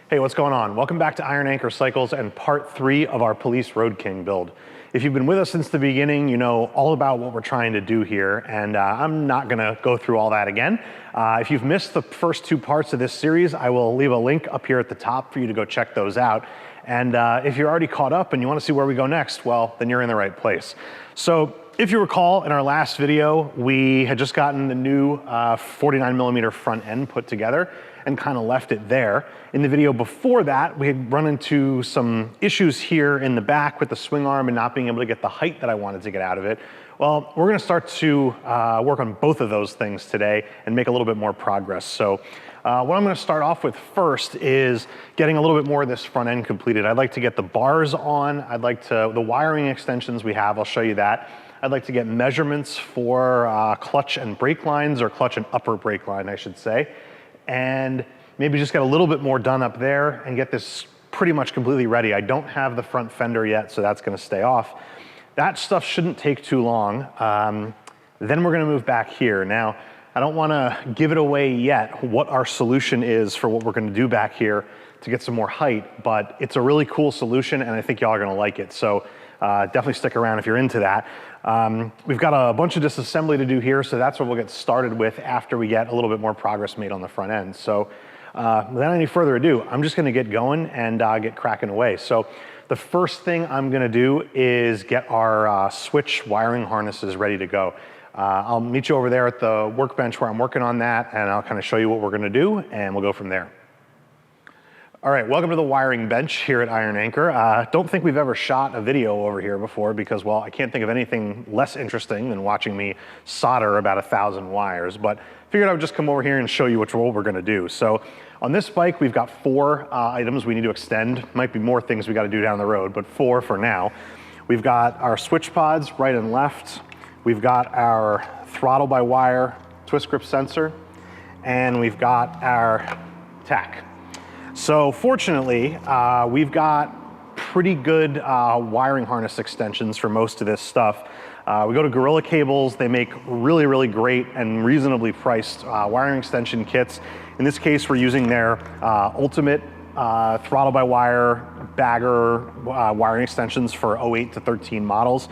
Hey, what's going on? Welcome back to Iron Anchor Cycles and part 3 of our Police Road King build. If you've been with us since the beginning, you know all about what we're trying to do here, and I'm not gonna go through all that again. If you've missed the first 2 parts of this series, I will leave a link up here at the top for you to go check those out. And if you're already caught up and you wanna see where we go next, well, then you're in the right place. So if you recall, in our last video, we had just gotten the new 49mm front end put together and kind of left it there. In the video before that, we had run into some issues here in the back with the swing arm and not being able to get the height that I wanted to get out of it. Well, we're gonna start to work on both of those things today and make a little bit more progress. So what I'm gonna start off with first is getting a little bit more of this front end completed. I'd like to get the bars on. I'd like to, the wiring extensions we have, I'll show you that. I'd like to get measurements for clutch and brake lines, or clutch and upper brake line, I should say. And maybe just get a little bit more done up there and get this pretty much completely ready. I don't have the front fender yet, so that's gonna stay off. That stuff shouldn't take too long. Then we're gonna move back here. Now, I don't wanna give it away yet what our solution is for what we're gonna do back here to get some more height, but it's a really cool solution and I think y'all are gonna like it. So definitely stick around if you're into that. We've got a bunch of disassembly to do here, so that's what we'll get started with after we get a little bit more progress made on the front end. So without any further ado, I'm just gonna get going and get cracking away. So the first thing I'm gonna do is get our switch wiring harnesses ready to go. I'll meet you over there at the workbench where I'm working on that, and I'll kind of show you what we're gonna do, and we'll go from there. All right, welcome to the wiring bench here at Iron Anchor. Don't think we've ever shot a video over here before because, well, I can't think of anything less interesting than watching me solder about 1,000 wires, but figured I would just come over here and show you what we're gonna do. So on this bike, we've got 4 items we need to extend. Might be more things we gotta do down the road, but 4 for now. We've got our switch pods right and left. We've got our throttle by wire twist grip sensor, and we've got our tach. So fortunately, we've got pretty good wiring harness extensions for most of this stuff. We go to Gorilla Cables. They make really, really great and reasonably priced wiring extension kits. In this case, we're using their ultimate throttle by wire bagger wiring extensions for 08 to 13 models.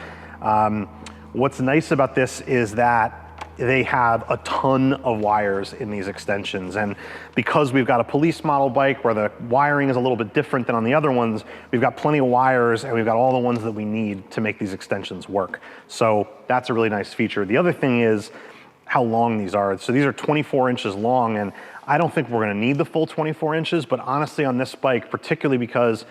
What's nice about this is that they have a ton of wires in these extensions, and because we've got a police model bike where the wiring is a little bit different than on the other ones, we've got plenty of wires and we've got all the ones that we need to make these extensions work. So that's a really nice feature. The other thing is how long these are. So these are 24 inches long, and I don't think we're gonna need the full 24 inches, but honestly on this bike, particularly because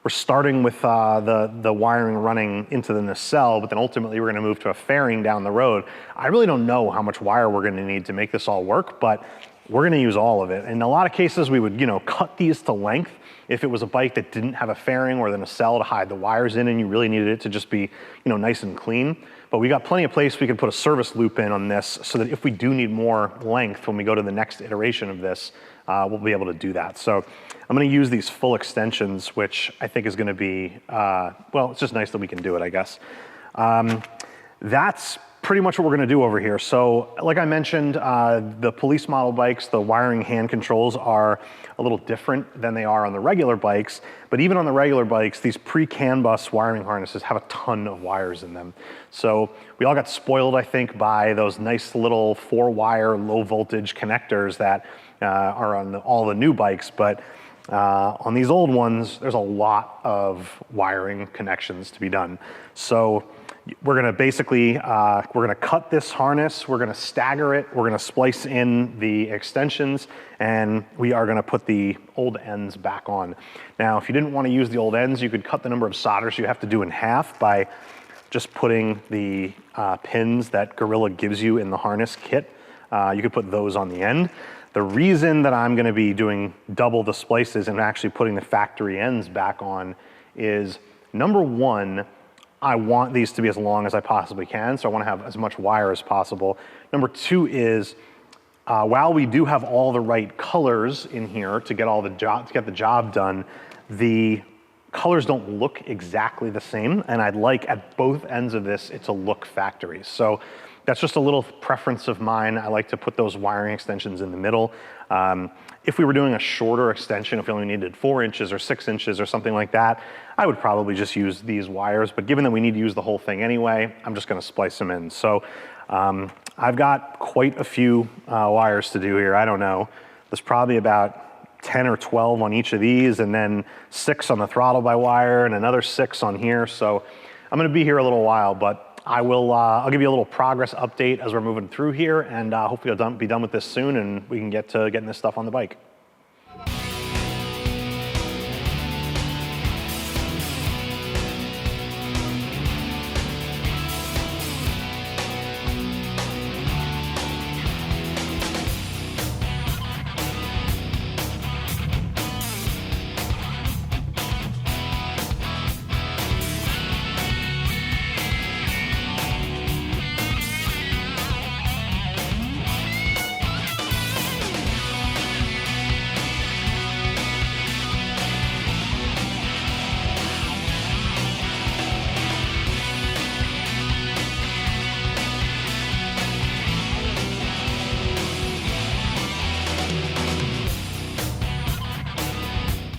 we're starting with the wiring running into the nacelle, but then ultimately we're gonna move to a fairing down the road. I really don't know how much wire we're gonna need to make this all work, but we're gonna use all of it. In a lot of cases, we would, cut these to length if it was a bike that didn't have a fairing or the nacelle to hide the wires in and you really needed it to just be, nice and clean. But we got plenty of place we can put a service loop in on this so that if we do need more length when we go to the next iteration of this, we'll be able to do that. So I'm gonna use these full extensions, which I think is gonna be, well, it's just nice that we can do it, I guess. That's pretty much what we're gonna do over here. So like I mentioned, the police model bikes, the wiring hand controls are a little different than they are on the regular bikes, but even on the regular bikes, these pre-CAN bus wiring harnesses have a ton of wires in them. So we all got spoiled, I think, by those nice little 4-wire low voltage connectors that are on all the new bikes, but on these old ones, there's a lot of wiring connections to be done. So we're gonna basically, we're gonna cut this harness, we're gonna stagger it, we're gonna splice in the extensions, and we are gonna put the old ends back on. Now, if you didn't wanna use the old ends, you could cut the number of solders you have to do in half by just putting the pins that Gorilla gives you in the harness kit. You could put those on the end. The reason that I'm gonna be doing double the splices and actually putting the factory ends back on is, number one, I want these to be as long as I possibly can, so I wanna have as much wire as possible. Number 2 is, while we do have all the right colors in here to get the job done, the colors don't look exactly the same, and I'd like at both ends of this it to look factory. So That's just a little preference of mine. I like to put those wiring extensions in the middle. If we were doing a shorter extension, if we only needed 4 inches or 6 inches or something like that, I would probably just use these wires. But given that we need to use the whole thing anyway, I'm just gonna splice them in. So I've got quite a few wires to do here. I don't know. There's probably about 10 or 12 on each of these, and then 6 on the throttle by wire and another 6 on here. So I'm gonna be here a little while, but I'll give you a little progress update as we're moving through here, and hopefully I'll be done with this soon and we can get to getting this stuff on the bike.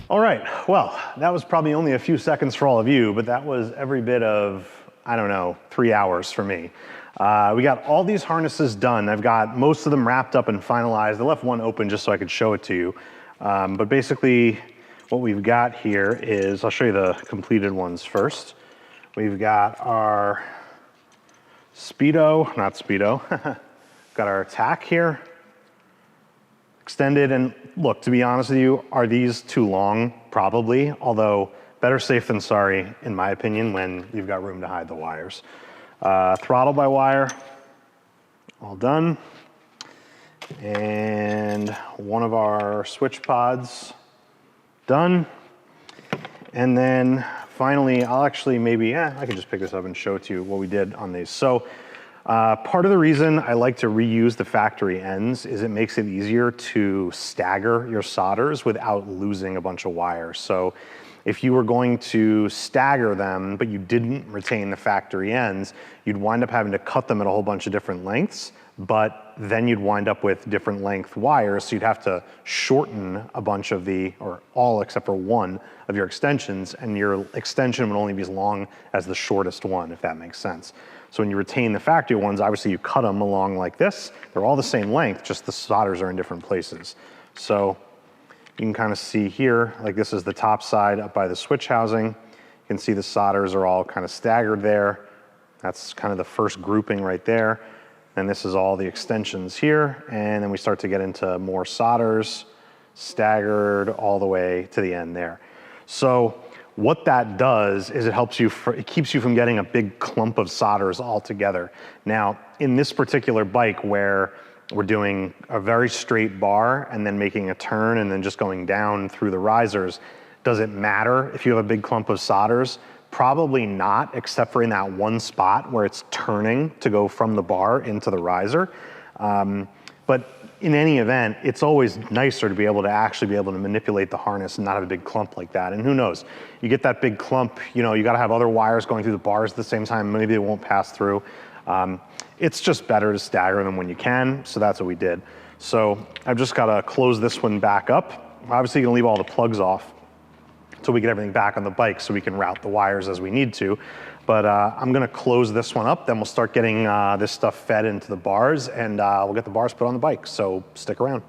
All right, well, that was probably only a few seconds for all of you, but that was every bit of, I don't know, 3 hours for me. We got all these harnesses done. I've got most of them wrapped up and finalized. I left one open just so I could show it to you. But basically what we've got here is, I'll show you the completed ones first. We've got our Speedo, not Speedo, got our tack here, extended, and look, to be honest with you, are these too long? Probably, although better safe than sorry, in my opinion, when you've got room to hide the wires. Throttle by wire, all done. And one of our switch pods, done. And then finally, I'll actually maybe, I can just pick this up and show it to you what we did on these. So part of the reason I like to reuse the factory ends is it makes it easier to stagger your solders without losing a bunch of wires. So if you were going to stagger them, but you didn't retain the factory ends, you'd wind up having to cut them at a whole bunch of different lengths, but then you'd wind up with different length wires, so you'd have to shorten a bunch of or all except for one of your extensions, and your extension would only be as long as the shortest one, if that makes sense. So when you retain the factory ones, obviously you cut them along like this. They're all the same length, just the solders are in different places. So you can kind of see here, like this is the top side up by the switch housing. You can see the solders are all kind of staggered there. That's kind of the first grouping right there. And this is all the extensions here. And then we start to get into more solders, staggered all the way to the end there. So what that does is it keeps you from getting a big clump of solders all together. Now, in this particular bike where we're doing a very straight bar and then making a turn and then just going down through the risers, does it matter if you have a big clump of solders? Probably not, except for in that one spot where it's turning to go from the bar into the riser. But in any event, it's always nicer to be able to actually be able to manipulate the harness and not have a big clump like that. And who knows, you get that big clump, you gotta have other wires going through the bars at the same time, maybe they won't pass through. It's just better to stagger them when you can, so that's what we did. So I've just gotta close this one back up. Obviously, you're gonna leave all the plugs off until we get everything back on the bike so we can route the wires as we need to. But I'm gonna close this one up, then we'll start getting this stuff fed into the bars, and we'll get the bars put on the bike, so stick around.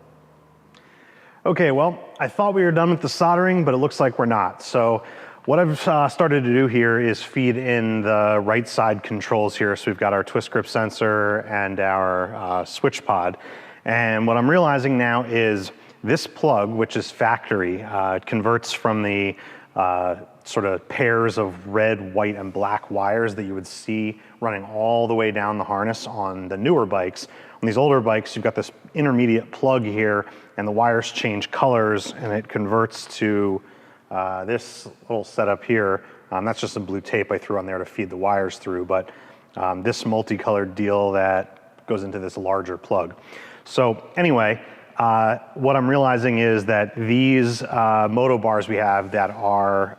Okay, well, I thought we were done with the soldering, but it looks like we're not. So what I've started to do here is feed in the right side controls here. So we've got our twist grip sensor and our switch pod. And what I'm realizing now is this plug, which is factory, it converts from the sort of pairs of red, white, and black wires that you would see running all the way down the harness on the newer bikes. On these older bikes, you've got this intermediate plug here, and the wires change colors, and it converts to this little setup here. That's just some blue tape I threw on there to feed the wires through, but this multicolored deal that goes into this larger plug. So anyway, what I'm realizing is that these moto bars we have that are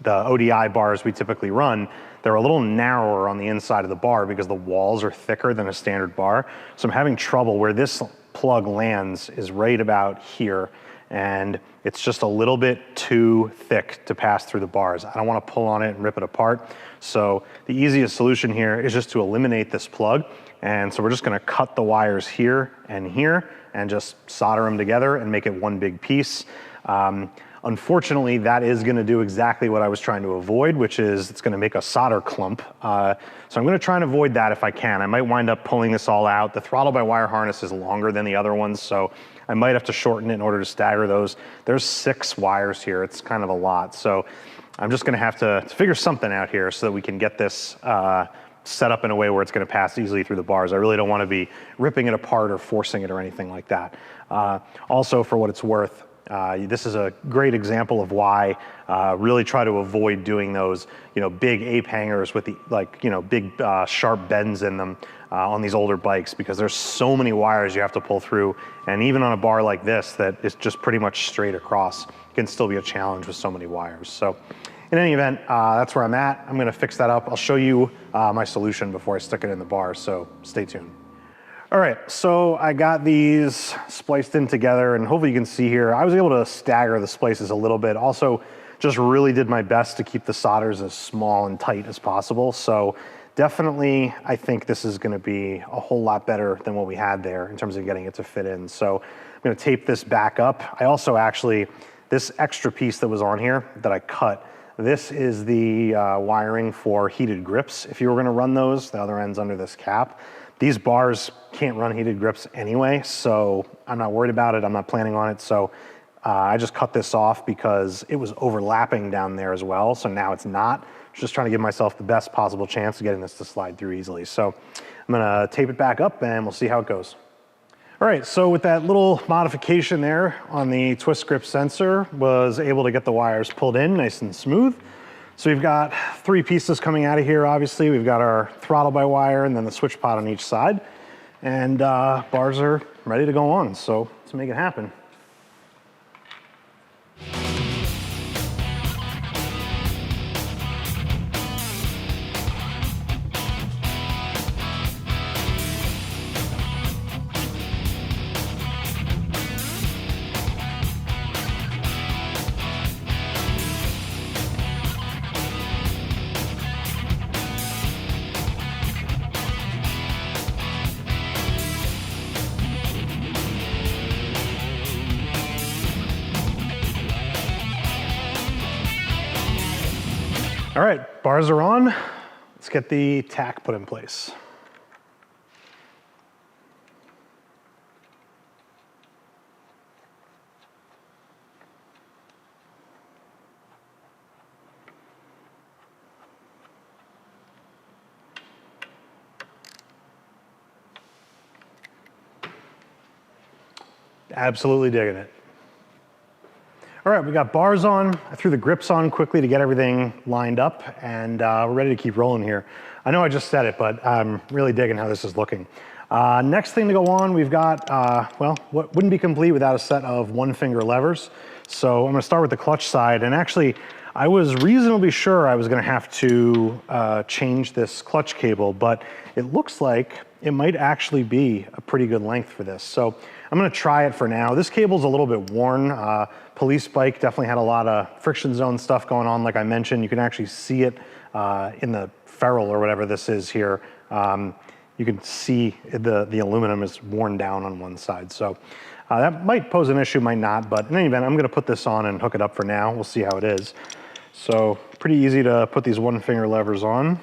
the ODI bars we typically run, they're a little narrower on the inside of the bar because the walls are thicker than a standard bar. So I'm having trouble where this plug lands is right about here, and it's just a little bit too thick to pass through the bars. I don't want to pull on it and rip it apart. So the easiest solution here is just to eliminate this plug. And so we're just going to cut the wires here and just solder them together and make it one big piece. Unfortunately, that is going to do exactly what I was trying to avoid, which is it's going to make a solder clump. So I'm going to try and avoid that if I can. I might wind up pulling this all out. The throttle-by-wire harness is longer than the other ones, so I might have to shorten it in order to stagger those. There's 6 wires here. It's kind of a lot. So I'm just going to have to figure something out here so that we can get this set up in a way where it's going to pass easily through the bars. I really don't want to be ripping it apart or forcing it or anything like that. Also, for what it's worth, this is a great example of why really try to avoid doing those, big ape hangers with the, big sharp bends in them on these older bikes, because there's so many wires you have to pull through. And even on a bar like this that is just pretty much straight across, it can still be a challenge with so many wires. So in any event, that's where I'm at. I'm gonna fix that up. I'll show you my solution before I stick it in the bar, so stay tuned. All right, so I got these spliced in together, and hopefully you can see here, I was able to stagger the splices a little bit. Also, just really did my best to keep the solders as small and tight as possible. So definitely, I think this is gonna be a whole lot better than what we had there in terms of getting it to fit in. So I'm gonna tape this back up. I also actually, this extra piece that was on here that I cut, this is the wiring for heated grips. If you were gonna run those, the other end's under this cap. These bars can't run heated grips anyway, so I'm not worried about it. I'm not planning on it. So I just cut this off because it was overlapping down there as well. So now it's not. Just trying to give myself the best possible chance of getting this to slide through easily. So I'm gonna tape it back up and we'll see how it goes. All right, so with that little modification there on the twist grip sensor, was able to get the wires pulled in nice and smooth. So we've got 3 pieces coming out of here, obviously. We've got our throttle-by-wire and then the switch pod on each side. And bars are ready to go on, so let's make it happen. All right, bars are on. Let's get the tack put in place. Absolutely digging it. All right, we got bars on. I threw the grips on quickly to get everything lined up, and we're ready to keep rolling here. I know I just said it, but I'm really digging how this is looking. Next thing to go on, we've got, well, what wouldn't be complete without a set of 1-finger levers. So I'm gonna start with the clutch side, and actually, I was reasonably sure I was gonna have to change this clutch cable, but it looks like it might actually be a pretty good length for this. So I'm gonna try it for now. This cable's a little bit worn. Police bike definitely had a lot of friction zone stuff going on, like I mentioned. You can actually see it in the ferrule or whatever this is here. You can see the aluminum is worn down on one side. So that might pose an issue, might not, but in any event, I'm gonna put this on and hook it up for now. We'll see how it is. So pretty easy to put these 1-finger levers on.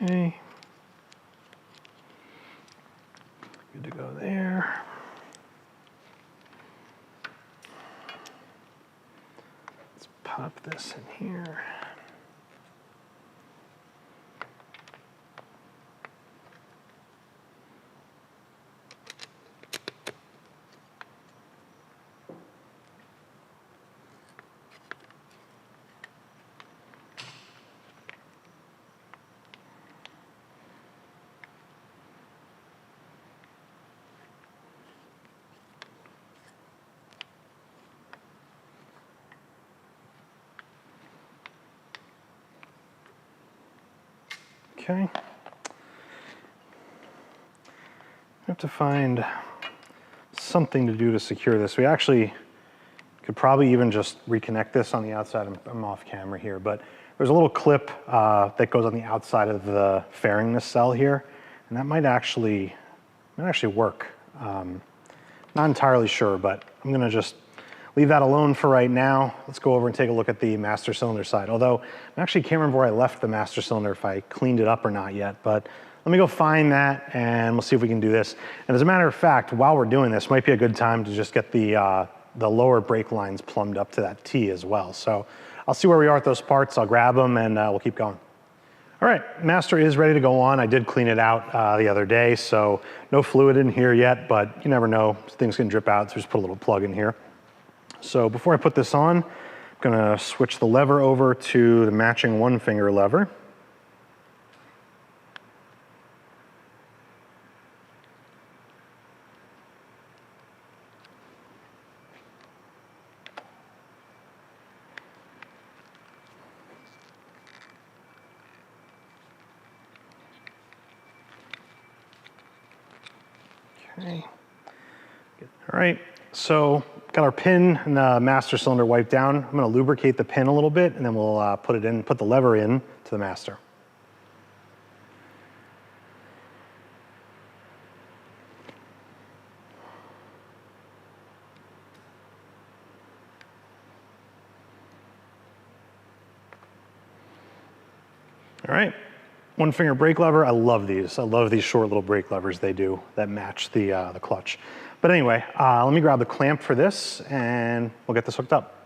Okay. Good to go there. Let's pop this in here. Okay. We have to find something to do to secure this. We actually could probably even just reconnect this on the outside. I'm off camera here, but there's a little clip that goes on the outside of the fairing in this cell here, and that might actually work. Not entirely sure, but I'm gonna just leave that alone for right now. Let's go over and take a look at the master cylinder side. Although I actually can't remember where I left the master cylinder, if I cleaned it up or not yet, but let me go find that and we'll see if we can do this. And as a matter of fact, while we're doing this, might be a good time to just get the lower brake lines plumbed up to that T as well. So I'll see where we are with those parts. I'll grab them and we'll keep going. All right, master is ready to go on. I did clean it out the other day, so no fluid in here yet, but you never know, things can drip out, so just put a little plug in here. So before I put this on, I'm gonna switch the lever over to the matching one finger lever. Okay. All right, so got our pin and the master cylinder wiped down. I'm gonna lubricate the pin a little bit and then we'll put the lever in to the master. All right. One finger brake lever, I love these. I love these short little brake levers they do that match the clutch. But anyway, let me grab the clamp for this and we'll get this hooked up.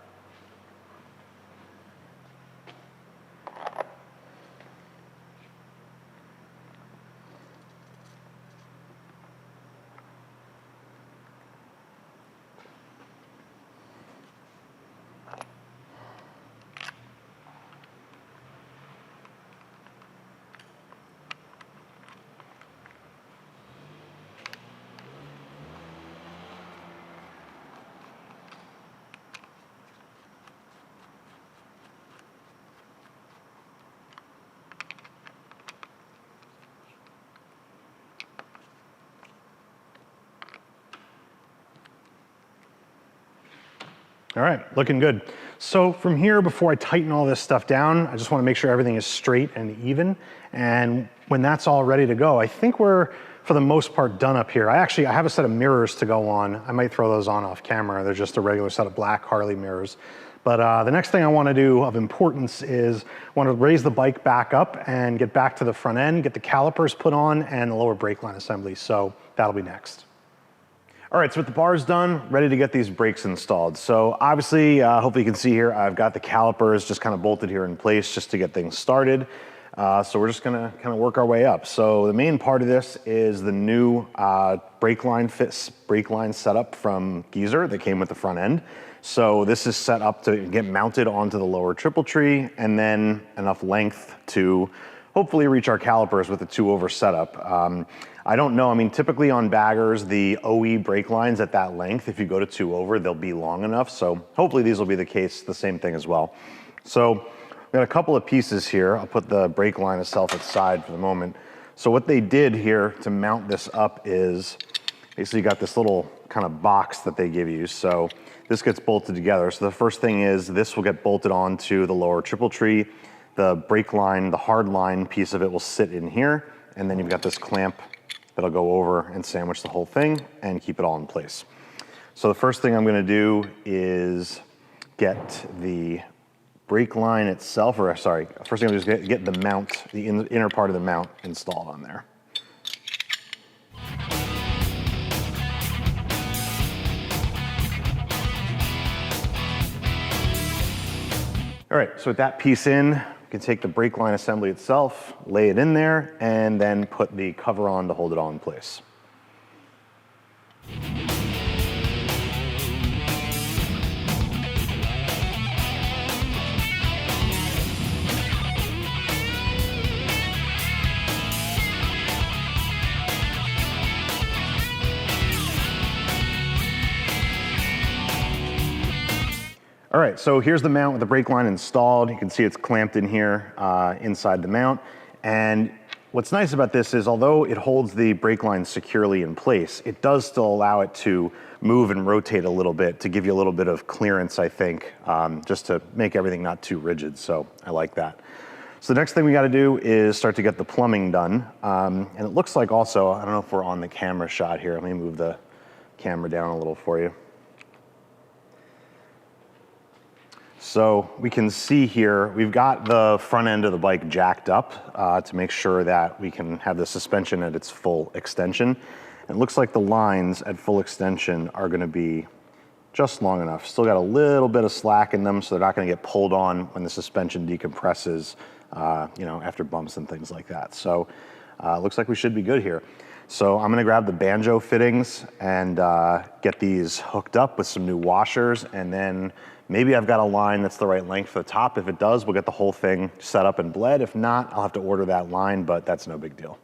All right, looking good. So from here, before I tighten all this stuff down, I just want to make sure everything is straight and even. And when that's all ready to go, I think we're, for the most part, done up here. I have a set of mirrors to go on. I might throw those on off camera. They're just a regular set of black Harley mirrors. But the next thing I want to do of importance is I want to raise the bike back up and get back to the front end, get the calipers put on and the lower brake line assembly. So that'll be next. All right, so with the bars done, ready to get these brakes installed. So obviously, hopefully you can see here, I've got the calipers just kind of bolted here in place just to get things started. So we're just gonna kind of work our way up. So the main part of this is the new brake line setup from Geezer that came with the front end. So this is set up to get mounted onto the lower triple tree and then enough length to hopefully reach our calipers with the 2-over setup. I don't know, I mean, typically on baggers, the OE brake lines at that length, if you go to 2-over, they'll be long enough. So hopefully these will be the case, the same thing as well. So we've got a couple of pieces here. I'll put the brake line itself aside for the moment. So what they did here to mount this up is basically you got this little kind of box that they give you. So this gets bolted together. So the first thing is this will get bolted onto the lower triple tree. The brake line, the hard line piece of it will sit in here. And then you've got this clamp that'll go over and sandwich the whole thing and keep it all in place. So the first thing I'm gonna do is get the brake line itself, or sorry, first thing I'm gonna do is get the mount, the inner part of the mount installed on there. All right, so with that piece in, you can take the brake line assembly itself, lay it in there, and then put the cover on to hold it all in place. All right, so here's the mount with the brake line installed. You can see it's clamped in here inside the mount. And What's nice about this is although it holds the brake line securely in place, it does still allow it to move and rotate a little bit to give you a little bit of clearance, I think, just to make everything not too rigid. So I like that. So the next thing we got to do is start to get the plumbing done. And it looks like also, I don't know if we're on the camera shot here. Let me move the camera down a little for you. So we can see here, we've got the front end of the bike jacked up to make sure that we can have the suspension at its full extension. And it looks like the lines at full extension are gonna be just long enough. Still got a little bit of slack in them, so they're not gonna get pulled on when the suspension decompresses, after bumps and things like that. So looks like we should be good here. So I'm gonna grab the banjo fittings and get these hooked up with some new washers, and then maybe I've got a line that's the right length for the top. If it does, we'll get the whole thing set up and bled. If not, I'll have to order that line, but that's no big deal.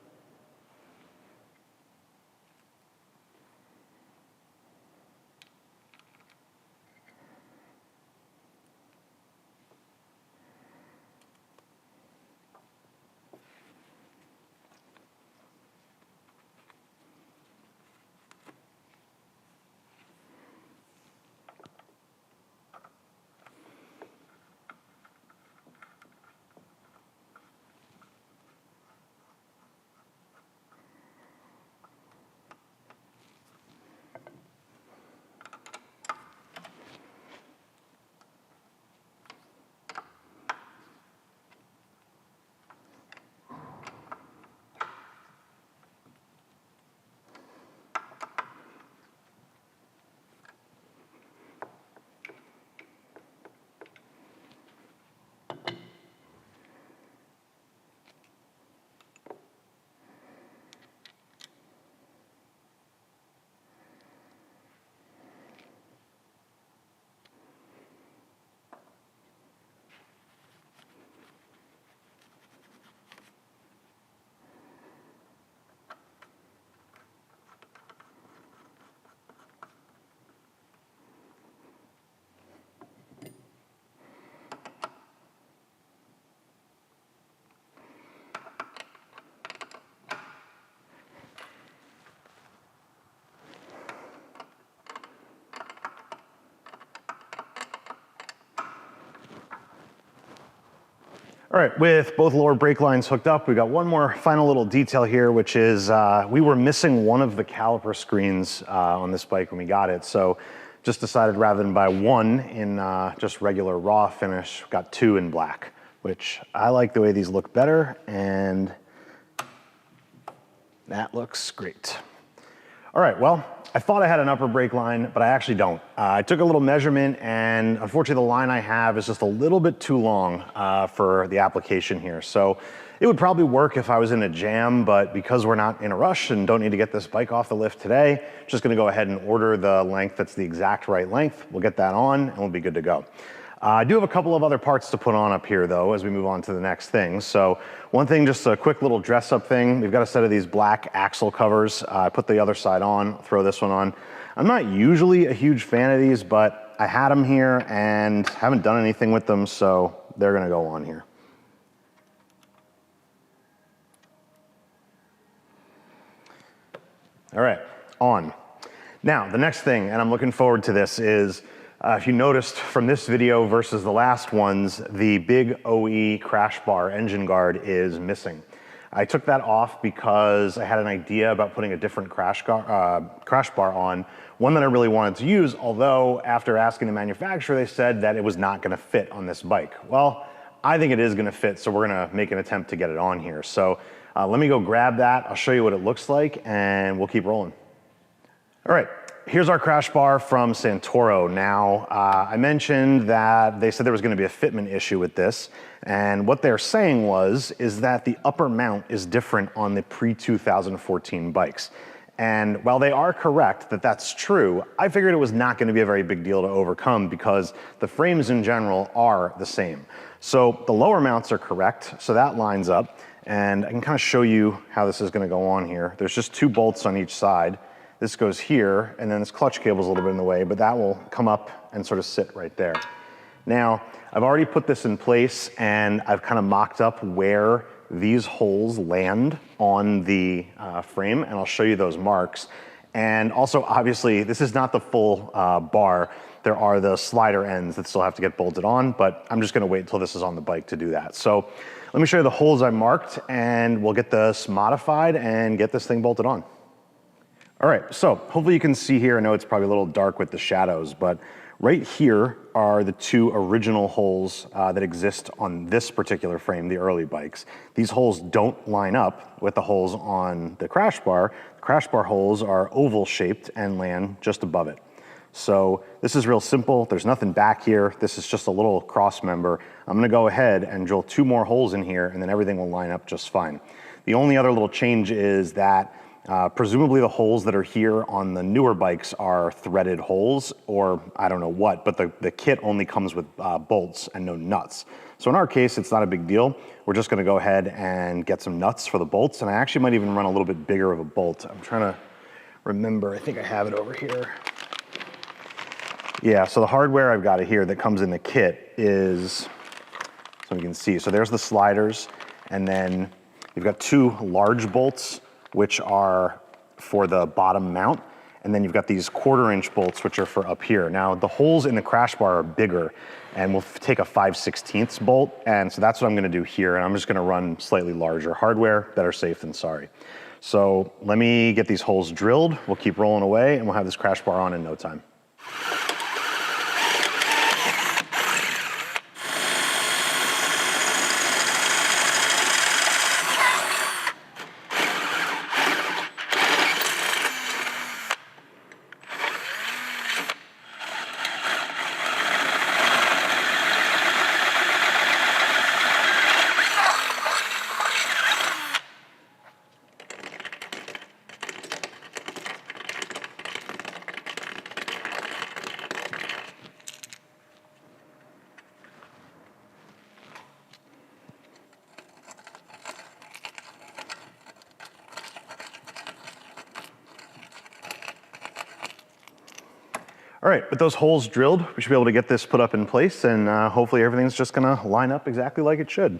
All right, with both lower brake lines hooked up, we got one more final little detail here, which is we were missing one of the caliper screens on this bike when we got it. So just decided rather than buy one in just regular raw finish, got two in black, which I like the way these look better, and that looks great. All right, well, I thought I had an upper brake line, but I actually don't. I took a little measurement, and unfortunately the line I have is just a little bit too long for the application here. So it would probably work if I was in a jam, but because we're not in a rush and don't need to get this bike off the lift today, just gonna go ahead and order the length that's the exact right length. We'll get that on and we'll be good to go. I do have a couple of other parts to put on up here though as we move on to the next thing. So one thing, just a quick little dress up thing. We've got a set of these black axle covers. I put the other side on, throw this one on. I'm not usually a huge fan of these, but I had them here and haven't done anything with them, so they're gonna go on here. All right, on. Now, the next thing, and I'm looking forward to this, is if you noticed from this video versus the last ones, the big OE crash bar engine guard is missing. I took that off because I had an idea about putting a different crash bar on, one that I really wanted to use, although after asking the manufacturer, they said that it was not gonna fit on this bike. Well, I think it is gonna fit, so we're gonna make an attempt to get it on here. So let me go grab that, I'll show you what it looks like, and we'll keep rolling. All right. Here's our crash bar from Santoro. Now, I mentioned that they said there was gonna be a fitment issue with this, and what they're saying is that the upper mount is different on the pre-2014 bikes. And while they are correct that that's true, I figured it was not gonna be a very big deal to overcome because the frames in general are the same. So the lower mounts are correct, so that lines up, and I can kind of show you how this is gonna go on here. There's just 2 bolts on each side. This goes here, and then this clutch cable's a little bit in the way, but that will come up and sort of sit right there. Now, I've already put this in place, and I've kind of mocked up where these holes land on the frame, and I'll show you those marks. And also, obviously, this is not the full bar. There are the slider ends that still have to get bolted on, but I'm just gonna wait until this is on the bike to do that. So let me show you the holes I marked, and we'll get this modified and get this thing bolted on. All right, so hopefully you can see here. I know it's probably a little dark with the shadows, but right here are the two original holes that exist on this particular frame, the early bikes. These holes don't line up with the holes on the crash bar. The crash bar holes are oval shaped and land just above it. So this is real simple. There's nothing back here. This is just a little cross member. I'm gonna go ahead and drill 2 more holes in here, and then everything will line up just fine. The only other little change is that presumably the holes that are here on the newer bikes are threaded holes, or I don't know what, but the kit only comes with bolts and no nuts. So in our case, it's not a big deal. We're just gonna go ahead and get some nuts for the bolts, and I actually might even run a little bit bigger of a bolt. I'm trying to remember, I think I have it over here. Yeah, so the hardware I've got it here that comes in the kit is, so you can see, so there's the sliders, and then you've got 2 large bolts, which are for the bottom mount, and then you've got these 1/4-inch bolts, which are for up here. Now, the holes in the crash bar are bigger, and we'll take a 5/16 bolt, and so that's what I'm gonna do here, and I'm just gonna run slightly larger hardware. Better safe than sorry. So let me get these holes drilled, we'll keep rolling away, and we'll have this crash bar on in no time. All right, with those holes drilled, we should be able to get this put up in place, and hopefully everything's just gonna line up exactly like it should.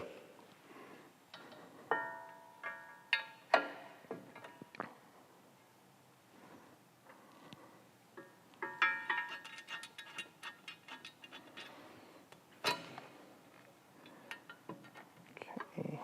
Okay.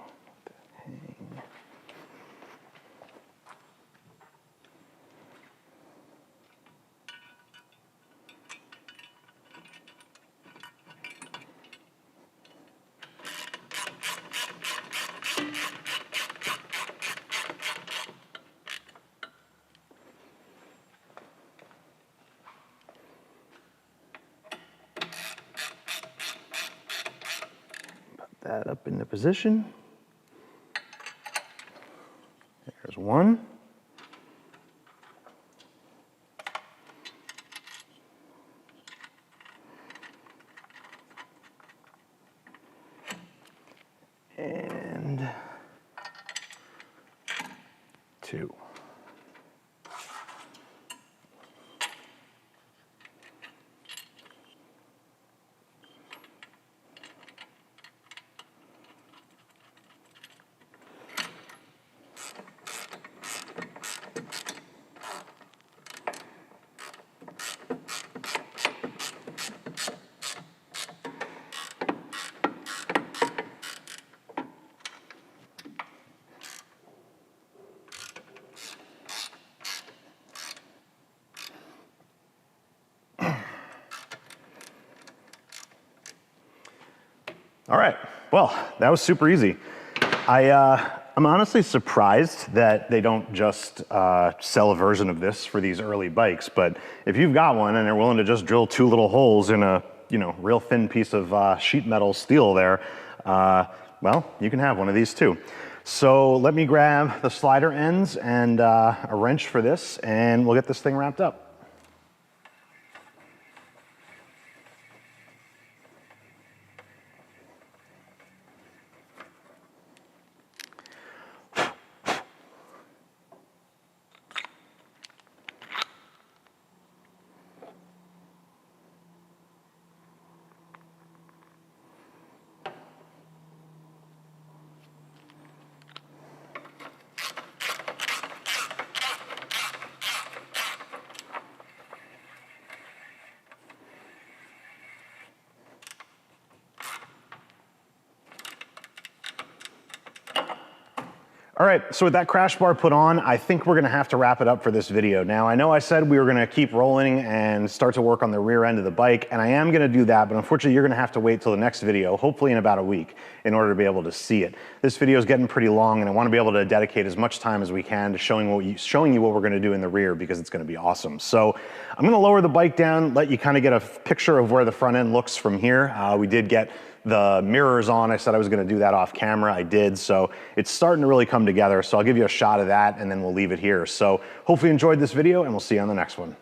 That up into position. There's one. And 2. All right, well, that was super easy. I'm honestly surprised that they don't just sell a version of this for these early bikes, but if you've got one and they're willing to just drill 2 little holes in a, real thin piece of sheet metal steel there, well, you can have one of these too. So let me grab the slider ends and a wrench for this, and we'll get this thing wrapped up. All right, so with that crash bar put on, I think we're gonna have to wrap it up for this video. Now, I know I said we were gonna keep rolling and start to work on the rear end of the bike, and I am gonna do that, but unfortunately you're gonna have to wait till the next video, hopefully in about a week, in order to be able to see it. This video is getting pretty long, and I wanna be able to dedicate as much time as we can to showing you what we're gonna do in the rear, because it's gonna be awesome. So I'm gonna lower the bike down, let you kind of get a picture of where the front end looks from here. We did get the mirrors on. I said I was gonna do that off camera. I did, so it's starting to really come together. So I'll give you a shot of that and then we'll leave it here. So hopefully you enjoyed this video and we'll see you on the next one.